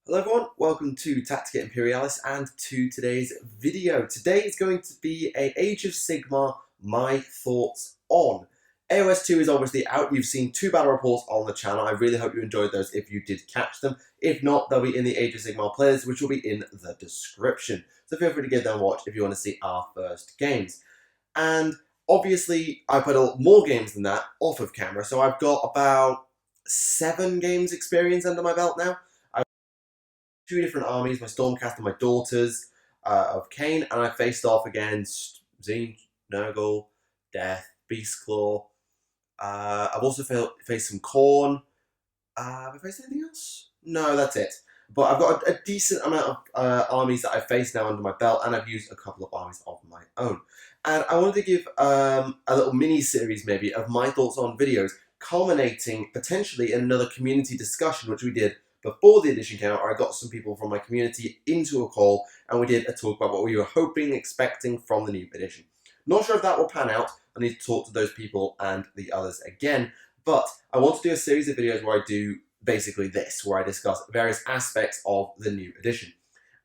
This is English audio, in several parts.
Hello everyone, welcome to Tactica Imperialis and to today's video. Today is going to be a Age of Sigmar, my thoughts on. AOS 2 is obviously out. You've seen 2 battle reports on the channel. I really hope you enjoyed those if you did catch them. If not, they'll be in the Age of Sigmar playlist, which will be in the description. So feel free to give them a watch if you want to see our first games. And obviously, I put more games than that off of camera, so I've got about 7 games experience under my belt now. 2 different armies, my Stormcast and my Daughters of Cain, and I faced off against Zine, Nurgle, Death, Beastclaw. I've also faced some Khorne. Have I faced anything else? No, that's it. But I've got a decent amount of armies that I've faced now under my belt, and I've used a couple of armies of my own. And I wanted to give a little mini-series, maybe, of my thoughts on videos, culminating potentially in another community discussion, which we did before the edition came out. I got some people from my community into a call, and we did a talk about what we were hoping, expecting from the new edition. Not sure if that will pan out. I need to talk to those people and the others again, but I want to do a series of videos where I do basically this, where I discuss various aspects of the new edition.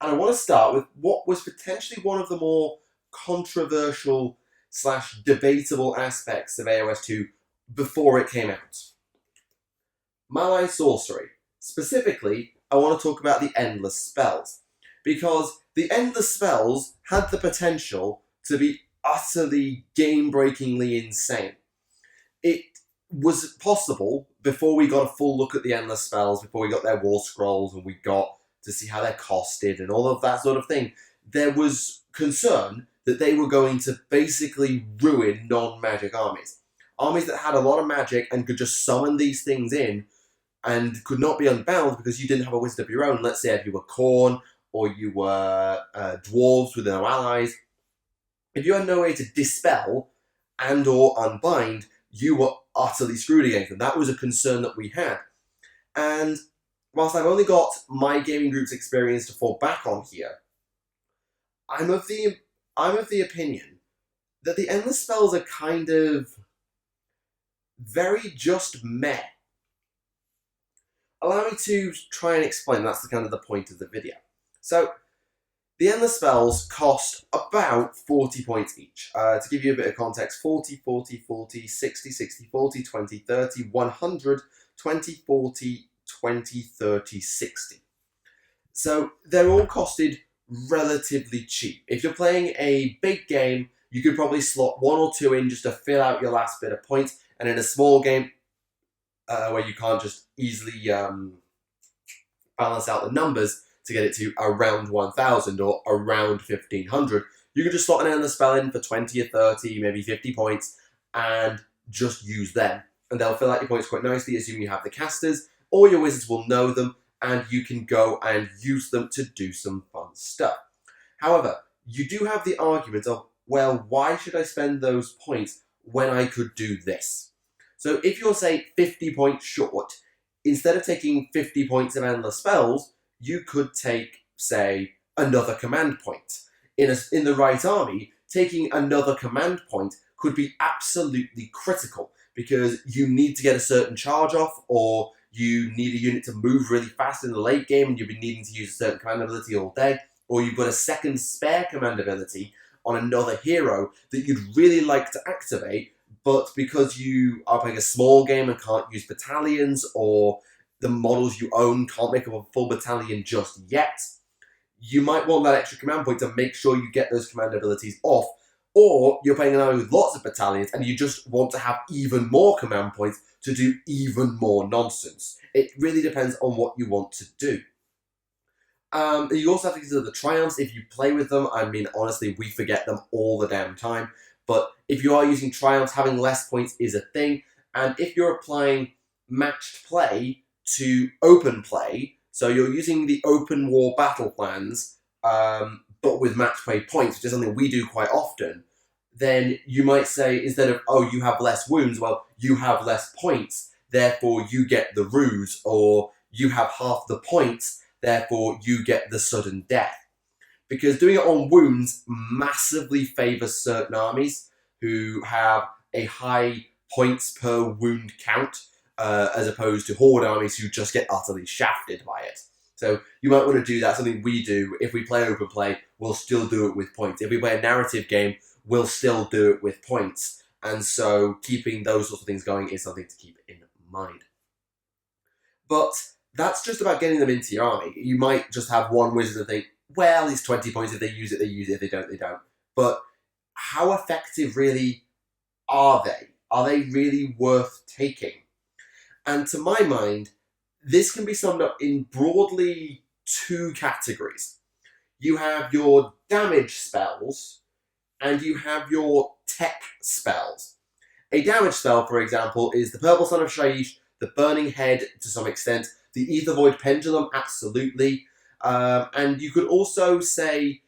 And I want to start with what was potentially one of the more controversial / debatable aspects of AOS 2 before it came out. Malign Sorcery. Specifically, I want to talk about the Endless Spells, because the Endless Spells had the potential to be utterly game-breakingly insane. It was possible, before we got a full look at the Endless Spells, before we got their War Scrolls and we got to see how they're costed and all of that sort of thing, there was concern that they were going to basically ruin non-magic armies. Armies that had a lot of magic and could just summon these things in and could not be unbound because you didn't have a wizard of your own. Let's say if you were Khorne or you were dwarves with no allies. If you had no way to dispel and or unbind, you were utterly screwed against them. That was a concern that we had. And whilst I've only got my gaming group's experience to fall back on here, I'm of the opinion that the Endless Spells are kind of very just meh. Allow me to try and explain. That's kind of the point of the video. So, the Endless Spells cost about 40 points each. To give you a bit of context, 40, 40, 40, 60, 60, 40, 20, 30, 100, 20, 40, 20, 30, 60. So, they're all costed relatively cheap. If you're playing a big game, you could probably slot 1 or 2 in just to fill out your last bit of points, and in a small game, where you can't just easily balance out the numbers to get it to around 1,000 or around 1,500, you can just slot an Endless Spell in for 20 or 30, maybe 50 points, and just use them. And they'll fill out your points quite nicely, assuming you have the casters, or your wizards will know them, and you can go and use them to do some fun stuff. However, you do have the argument of, well, why should I spend those points when I could do this? So if you're, say, 50 points short, instead of taking 50 points of Endless Spells, you could take, say, another command point. In the right army, taking another command point could be absolutely critical, because you need to get a certain charge off, or you need a unit to move really fast in the late game and you've been needing to use a certain command ability all day, or you've got a second spare command ability on another hero that you'd really like to activate, but because you are playing a small game and can't use battalions, or the models you own can't make up a full battalion just yet, you might want that extra command point to make sure you get those command abilities off. Or you're playing an army with lots of battalions and you just want to have even more command points to do even more nonsense. It really depends on what you want to do. You also have to consider the triumphs if you play with them. I mean, honestly, we forget them all the damn time. But if you are using triumphs, having less points is a thing. And if you're applying matched play to open play, so you're using the open war battle plans, but with match play points, which is something we do quite often, then you might say, instead of, oh, you have less wounds, well, you have less points, therefore you get the ruse, or you have half the points, therefore you get the sudden death. Because doing it on wounds massively favours certain armies who have a high points per wound count, as opposed to horde armies who just get utterly shafted by it. So you might want to do that, something we do. If we play open play, we'll still do it with points. If we play a narrative game, we'll still do it with points. And so keeping those sorts of things going is something to keep in mind. But that's just about getting them into your army. You might just have one wizard and think, well, it's 20 points. If they use it, they use it. If they don't, they don't. But how effective really are they? Are they really worth taking? And to my mind, this can be summed up in broadly two categories. You have your damage spells and you have your tech spells. A damage spell, for example, is the Purple Sun of Shyish, the Burning Head to some extent, the Ether Void Pendulum, absolutely. And you could also say,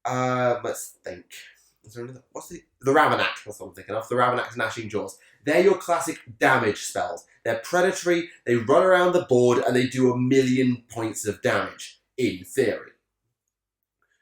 let's think. Is there another? What's the Ravenak? That's what I'm thinking of. The Ravenak's Gnashing Jaws. They're your classic damage spells. They're predatory, they run around the board, and they do 1,000,000 points of damage, in theory.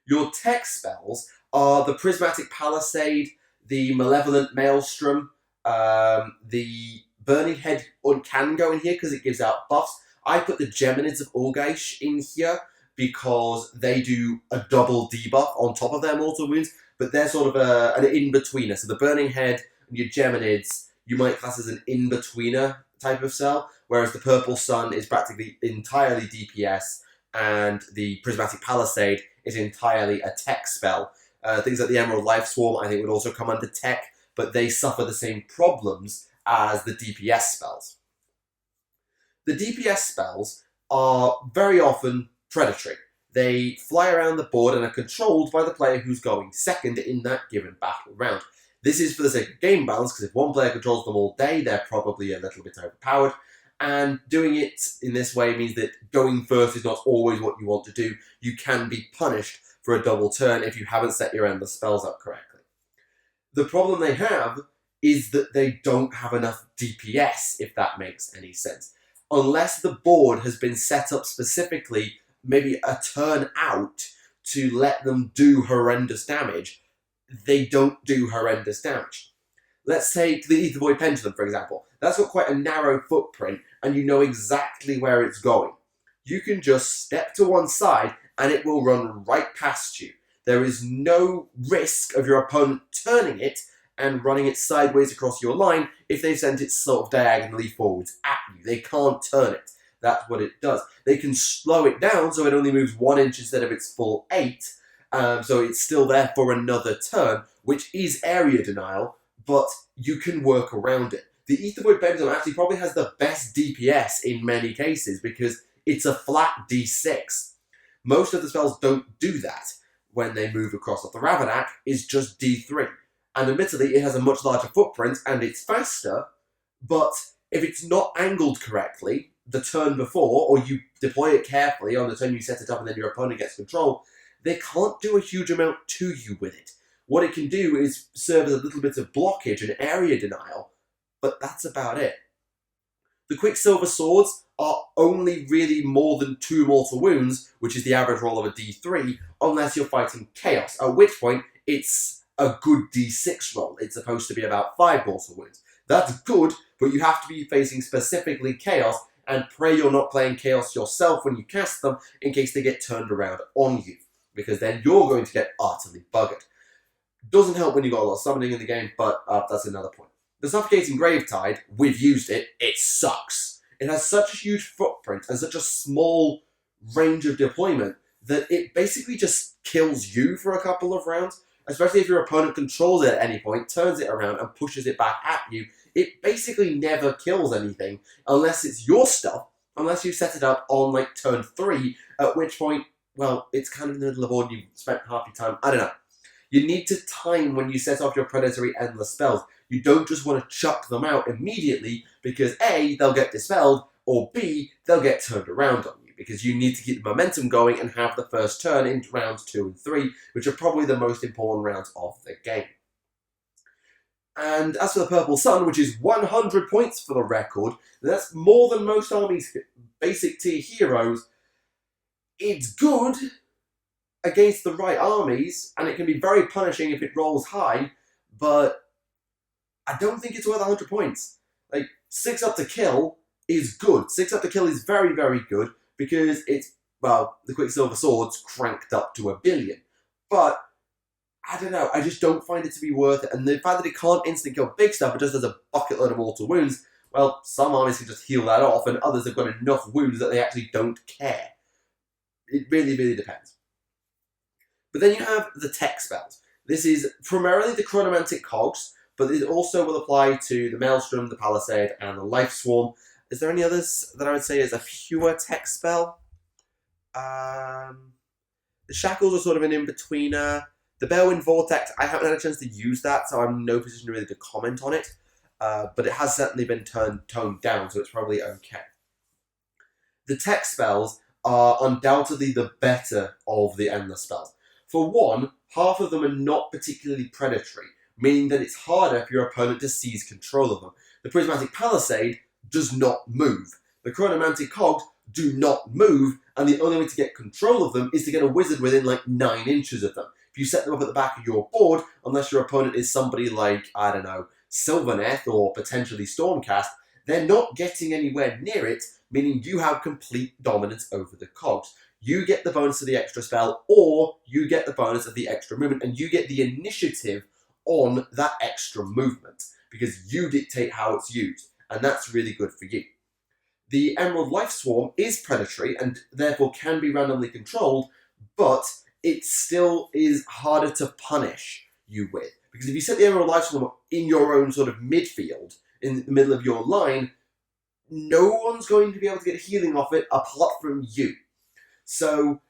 Your tech spells are the Prismatic Palisade, the Malevolent Maelstrom, the Burning Head can go in here because it gives out buffs. I put the Geminids of Urgaish in here because they do a double debuff on top of their mortal wounds, but they're sort of an in-betweener. So the Burning Head and your Geminids, you might class as an in-betweener type of cell, whereas the Purple Sun is practically entirely DPS, and the Prismatic Palisade is entirely a tech spell. Things like the Emerald Life Swarm, I think, would also come under tech, but they suffer the same problems as the DPS spells. The DPS spells are very often predatory. They fly around the board and are controlled by the player who's going second in that given battle round. This is for the sake of game balance, because if one player controls them all day, they're probably a little bit overpowered. And doing it in this way means that going first is not always what you want to do. You can be punished for a double turn if you haven't set your endless spells up correctly. The problem they have is that they don't have enough DPS, if that makes any sense. Unless the board has been set up specifically, maybe a turn out, to let them do horrendous damage, they don't do horrendous damage. Let's take the Ether Void Pendulum, for example. That's got quite a narrow footprint, and you know exactly where it's going. You can just step to one side, and it will run right past you. There is no risk of your opponent turning it and running it sideways across your line if they've sent it sort of diagonally forwards at you. They can't turn it. That's what it does. They can slow it down so it only moves 1 inch instead of its full 8, so it's still there for another turn, which is area denial, but you can work around it. The Ether Void Pendulum actually probably has the best DPS in many cases because it's a flat D6. Most of the spells don't do that when they move across. The Ravenak is just D3. And admittedly, it has a much larger footprint and it's faster, but if it's not angled correctly the turn before, or you deploy it carefully on the turn you set it up and then your opponent gets control, they can't do a huge amount to you with it. What it can do is serve as a little bit of blockage and area denial, but that's about it. The Quicksilver Swords are only really more than 2 mortal wounds, which is the average roll of a D3, unless you're fighting Chaos, at which point it's a good D6 roll. It's supposed to be about 5 mortal wounds. That's good, but you have to be facing specifically Chaos, and pray you're not playing Chaos yourself when you cast them, in case they get turned around on you, because then you're going to get utterly buggered. Doesn't help when you've got a lot of summoning in the game, but that's another point. The Suffocating Gravetide, we've used it, it sucks. It has such a huge footprint and such a small range of deployment that it basically just kills you for a couple of rounds, especially if your opponent controls it at any point, turns it around and pushes it back at you. It basically never kills anything unless it's your stuff, unless you set it up on like turn 3, at which point, well, it's kind of in the middle of the board and you've spent half your time, I don't know. You need to time when you set off your predatory endless spells. You don't just want to chuck them out immediately because A, they'll get dispelled, or B, they'll get turned around on you, because you need to keep the momentum going and have the first turn in rounds 2 and 3, which are probably the most important rounds of the game. And as for the Purple Sun, which is 100 points for the record, that's more than most armies' basic tier heroes. It's good against the right armies, and it can be very punishing if it rolls high, but I don't think it's worth 100 points. Like, 6 up to kill is good. 6 up to kill is very, very good, because it's well, the Quicksilver Swords cranked up to 1 billion. But I don't know, I just don't find it to be worth it. And the fact that it can't instantly kill big stuff, it just has a bucket load of mortal wounds, well, some armies can just heal that off, and others have got enough wounds that they actually don't care. It really, really depends. But then you have the tech spells. This is primarily the Chronomantic Cogs, but it also will apply to the Maelstrom, the Palisade, and the Life Swarm. Is there any others that I would say is a pure tech spell? The Shackles are sort of an in-betweener. The Balewind Vortex, I haven't had a chance to use that, so I'm in no position really to comment on it. But it has certainly been toned down, so it's probably okay. The tech spells are undoubtedly the better of the endless spells. For one, half of them are not particularly predatory, meaning that it's harder for your opponent to seize control of them. The Prismatic Palisade does not move. The Chronomantic Cogs do not move, and the only way to get control of them is to get a wizard within like 9 inches of them. If you set them up at the back of your board, unless your opponent is somebody like, I don't know, Sylvaneth or potentially Stormcast, they're not getting anywhere near it, meaning you have complete dominance over the cogs. You get the bonus of the extra spell, or you get the bonus of the extra movement, and you get the initiative on that extra movement, because you dictate how it's used, and that's really good for you. The Emerald Life Swarm is predatory, and therefore can be randomly controlled, but it still is harder to punish you with. Because if you set the Emerald Life Swarm in your own sort of midfield, in the middle of your line, no one's going to be able to get healing off it apart from you. So,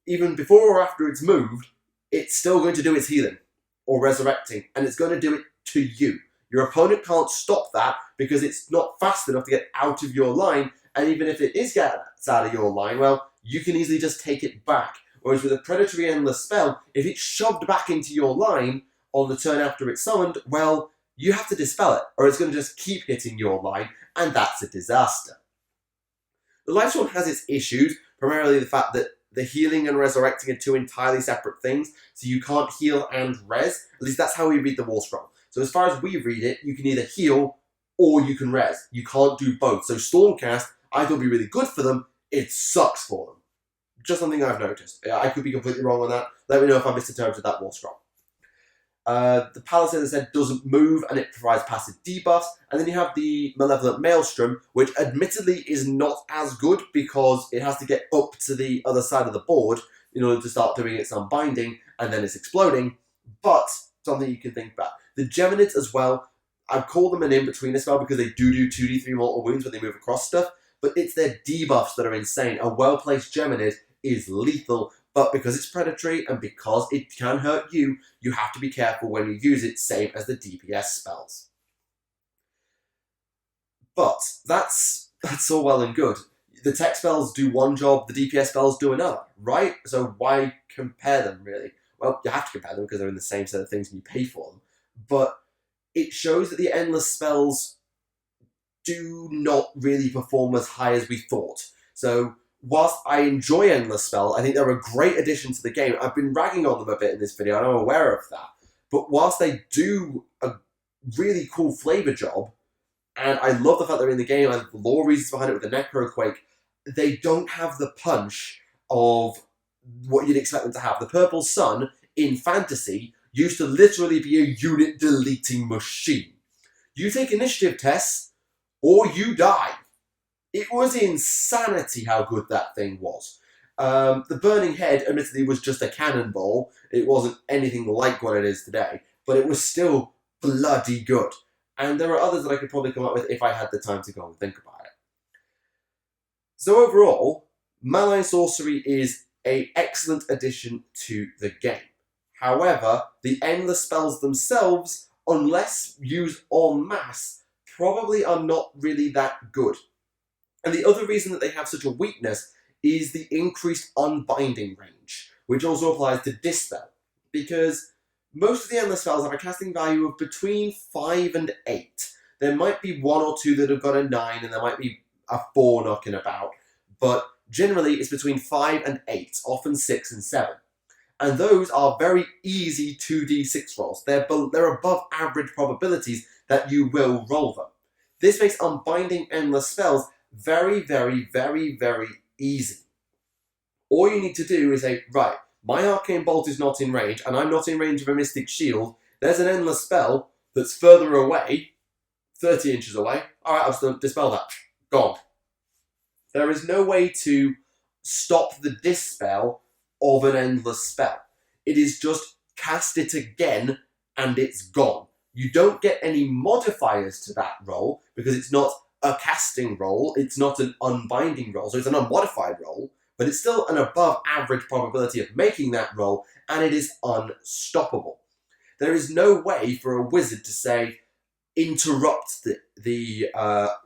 even before or after it's moved, it's still going to do its healing, or resurrecting, and it's going to do it to you. Your opponent can't stop that, because it's not fast enough to get out of your line, and even if it is gets out of your line, well, you can easily just take it back. Whereas with a predatory endless spell, if it's shoved back into your line on the turn after it's summoned, well, you have to dispel it, or it's going to just keep hitting your line, and that's a disaster. The Life Swarm has its issues, primarily the fact that the healing and resurrecting are two entirely separate things, so you can't heal and res. At least that's how we read the War Scroll. So as far as we read it, you can either heal or you can res. You can't do both. So Stormcast, I thought would be really good for them. It sucks for them. Just something I've noticed. I could be completely wrong on that. Let me know if I misinterpreted that War Scroll. The Palisade, as I said, doesn't move, and it provides passive debuffs. And then you have the Malevolent Maelstrom, which admittedly is not as good because it has to get up to the other side of the board in order to start doing its unbinding, and then it's exploding. But something you can think about. The Geminids as well, I've called them an in-betweener spell because they do 2d3 mortal wounds when they move across stuff, but it's their debuffs that are insane. A well-placed Geminid is lethal, but because it's predatory and because it can hurt you, you have to be careful when you use it, same as the DPS spells. But that's all well and good. The tech spells do one job, the DPS spells do another, right? So why compare them, really? Well, you have to compare them because they're in the same set of things and you pay for them. But it shows that the endless spells do not really perform as high as we thought. So whilst I enjoy endless spell, I think they're a great addition to the game. I've been ragging on them a bit in this video, and I'm aware of that. But whilst they do a really cool flavor job, and I love the fact they're in the game, and the lore reasons behind it with the Necroquake, they don't have the punch of what you'd expect them to have. The Purple Sun in fantasy used to literally be a unit deleting machine. You take initiative tests, or you die. It was insanity how good that thing was. The Burning Head, admittedly, was just a cannonball. It wasn't anything like what it is today, but it was still bloody good. And there are others that I could probably come up with if I had the time to go and think about it. So overall, Malign Sorcery is an excellent addition to the game. However, the endless spells themselves, unless used en masse, probably are not really that good. And the other reason that they have such a weakness is the increased unbinding range, which also applies to Dispel, because most of the endless spells have a casting value of between 5 and 8. There might be 1 or 2 that have got a 9, and there might be a 4 knocking about, but generally it's between 5 and 8, often 6 and 7. And those are very easy 2d6 rolls. They're above average probabilities that you will roll them. This makes unbinding endless spells very, very, very, very easy. All you need to do is say, right, my Arcane Bolt is not in range, and I'm not in range of a Mystic Shield. There's an Endless Spell that's further away, 30 inches away. Alright, I'll just dispel that. Gone. There is no way to stop the dispel of an Endless Spell. It is just cast it again, and it's gone. You don't get any modifiers to that roll, because it's not a casting roll, it's not an unbinding roll, so it's an unmodified roll, but it's still an above average probability of making that roll, and it is unstoppable. There is no way for a wizard to say, interrupt the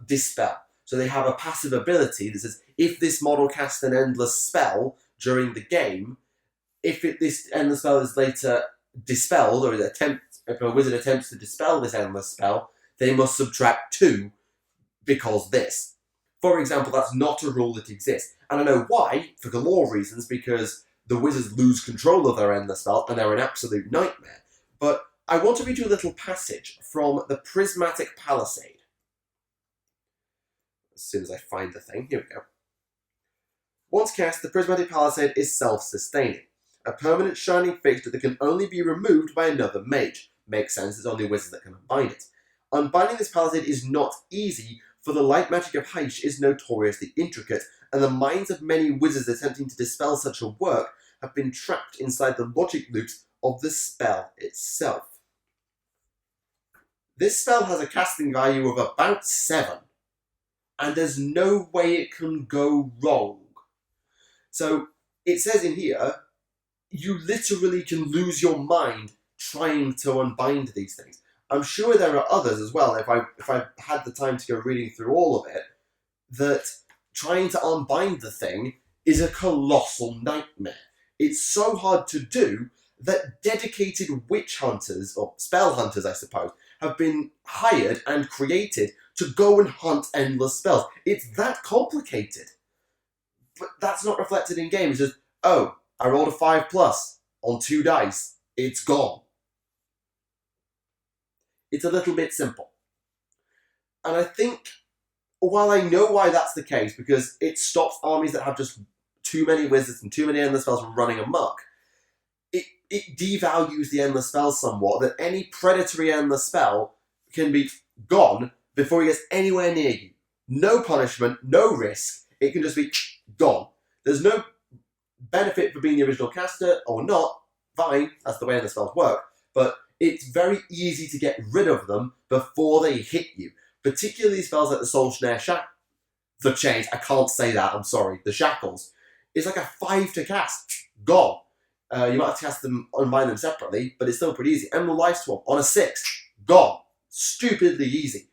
dispel. So they have a passive ability that says, if this model casts an endless spell during the game, if this endless spell is later dispelled, or if a wizard attempts to dispel this endless spell, they must subtract 2 because this. For example, that's not a rule that exists. And I know why, for galore reasons, because the wizards lose control of their endless spell and they're an absolute nightmare. But I want to read you a little passage from the Prismatic Palisade. As soon as I find the thing, here we go. Once cast, the Prismatic Palisade is self-sustaining. A permanent shining fixture that can only be removed by another mage. Makes sense, it's only wizards that can unbind it. Unbinding this palisade is not easy, for the light magic of Shyish is notoriously intricate, and the minds of many wizards attempting to dispel such a work have been trapped inside the logic loops of the spell itself. This spell has a casting value of about 7, and there's no way it can go wrong. So, it says in here, you literally can lose your mind trying to unbind these things. I'm sure there are others as well, if I had the time to go reading through all of it, that trying to unbind the thing is a colossal nightmare. It's so hard to do that dedicated witch hunters, or spell hunters I suppose, have been hired and created to go and hunt endless spells. It's that complicated. But that's not reflected in game. It's just, oh, I rolled a 5+ on 2 dice. It's gone. It's a little bit simple. And I think, while I know why that's the case, because it stops armies that have just too many wizards and too many endless spells from running amok, it devalues the endless spell somewhat, that any predatory endless spell can be gone before it gets anywhere near you. No punishment, no risk, it can just be gone. There's no benefit for being the original caster, or not, fine, that's the way endless spells work, but it's very easy to get rid of them before they hit you. Particularly spells like the Soul Snare the Chains, I can't say that, I'm sorry, the Shackles. It's like a 5 to cast, gone. You might have to cast them, unbind them separately, but it's still pretty easy. Emerald Life Swap on a 6, gone. Stupidly easy.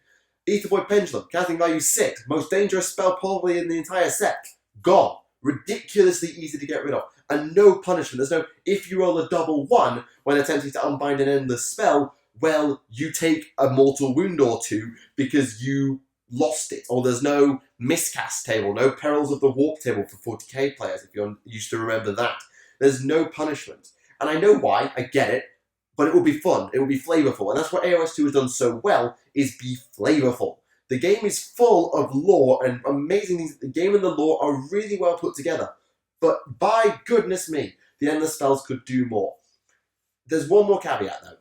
Aether Void Pendulum, casting value 6, most dangerous spell probably in the entire set, gone. Ridiculously easy to get rid of. And no punishment. There's no, if you roll a double 1 when attempting to unbind an endless spell, well, you take a mortal wound or 2 because you lost it. Or there's no miscast table, no Perils of the Warp table for 40k players, if you're used to remember that. There's no punishment. And I know why, I get it, but it will be fun, it will be flavourful. And that's what AOS 2 has done so well, is be flavourful. The game is full of lore and amazing things. The game and the lore are really well put together. But by goodness me, the endless spells could do more. There's one more caveat though.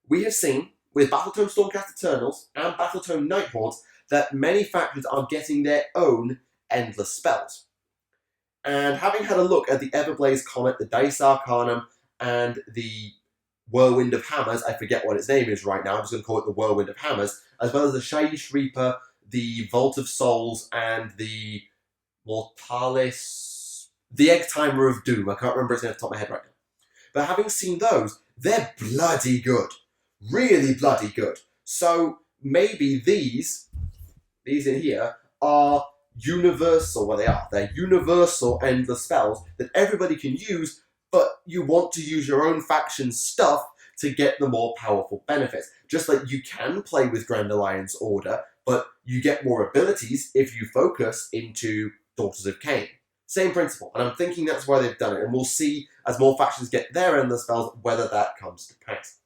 We have seen, with Battletome Stormcast Eternals and Battletome Nighthaunt, that many factions are getting their own endless spells. And having had a look at the Everblaze Comet, the Dice Arcanum, and the Whirlwind of Hammers, I forget what its name is right now, I'm just going to call it the Whirlwind of Hammers, as well as the Shyish Reaper, the Vault of Souls, and the Mortalis, the Egg Timer of Doom. I can't remember its name off the top of my head right now. But having seen those, they're bloody good. Really bloody good. So maybe these in here, are universal, well they are. They're universal endless spells that everybody can use, but you want to use your own faction's stuff to get the more powerful benefits. Just like you can play with Grand Alliance Order, but you get more abilities if you focus into Daughters of Cain. Same principle, and I'm thinking that's why they've done it, and we'll see as more factions get their endless spells whether that comes to pass.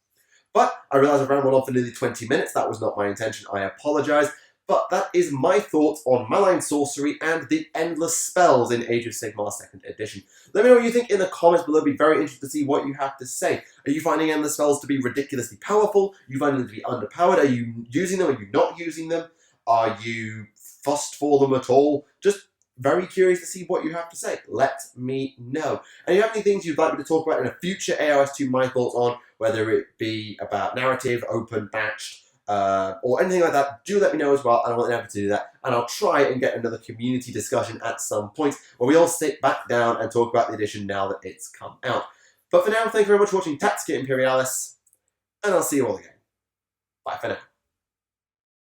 But I realise I've rambled on for nearly 20 minutes, that was not my intention, I apologise. But that is my thoughts on Malign Sorcery and the endless spells in Age of Sigmar 2nd Edition. Let me know what you think in the comments below. I'd be very interested to see what you have to say. Are you finding endless spells to be ridiculously powerful? Are you finding them to be underpowered? Are you using them? Are you not using them? Are you fussed for them at all? Just very curious to see what you have to say. Let me know. And if you have any things you'd like me to talk about in a future AOS2 My Thoughts on, whether it be about narrative, open, batched, or anything like that, do let me know as well, and I will endeavour to do that. And I'll try and get another community discussion at some point where we all sit back down and talk about the edition now that it's come out. But for now, thank you very much for watching Tactica Imperialis, and I'll see you all again. Bye for now.